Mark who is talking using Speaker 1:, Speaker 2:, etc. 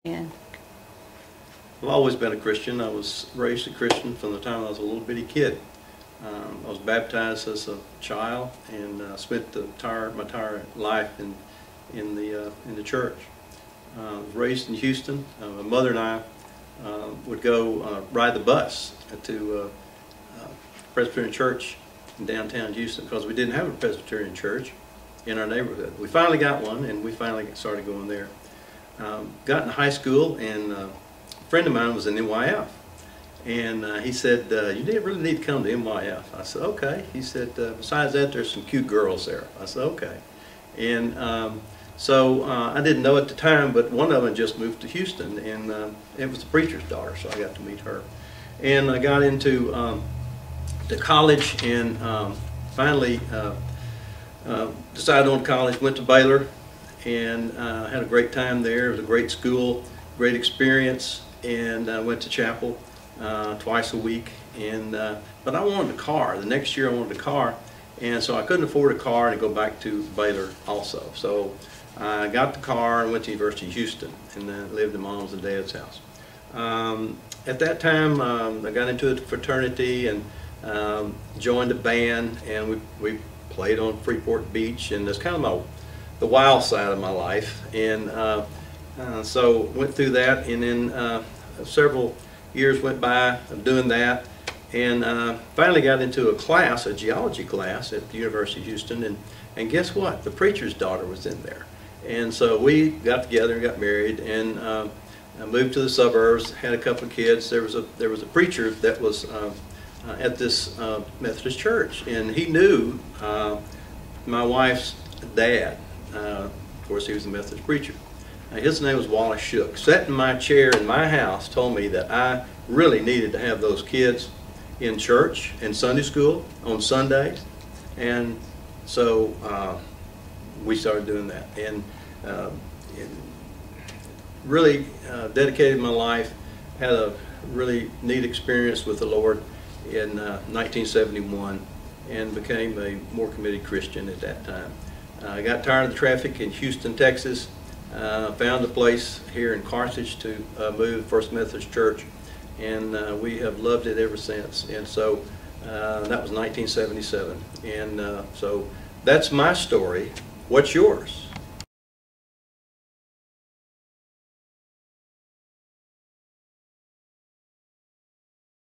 Speaker 1: And
Speaker 2: I've always been a Christian. I was raised a Christian from the time I was a little bitty kid. I was baptized as a child and spent my entire life in the church. I was raised in Houston. My mother and I would go ride the bus to Presbyterian Church in downtown Houston because we didn't have a Presbyterian church in our neighborhood. We finally got one, and we finally started going there. Got in high school, and a friend of mine was in NYF, and he said, "You really need to come to NYF." I said, "Okay." He said, "Besides that, there's some cute girls there." I said, "Okay." And so I didn't know at the time, but one of them just moved to Houston, and it was the preacher's daughter, so I got to meet her. And I got into to college, and finally decided on college, went to Baylor, and had a great time there. It was a great school, great experience, and went to chapel twice a week. And but I wanted a car. The next year I wanted a car, and so I couldn't afford a car to go back to Baylor also. So I got the car and went to University of Houston, and then lived in Mom's and Dad's house. At that time, I got into a fraternity and joined a band, and we played on Freeport Beach, and that's kind of the wild side of my life. And so went through that, and then several years went by of doing that, and finally got into a class, a geology class at the University of Houston, and guess what? The preacher's daughter was in there. And so we got together and got married, and I moved to the suburbs, had a couple of kids. There was a preacher that was at this Methodist church, and he knew my wife's dad. Of course, he was a Methodist preacher. His name was Wallace Shook. Sat in my chair in my house, told me that I really needed to have those kids in church and Sunday school on Sundays, and so we started doing that, and really dedicated my life. Had a really neat experience with the Lord in 1971, and became a more committed Christian at that time. I got tired of the traffic in Houston, Texas. Found a place here in Carthage to move, First Methodist Church, and we have loved it ever since. And so that was 1977. And so that's my story. What's yours?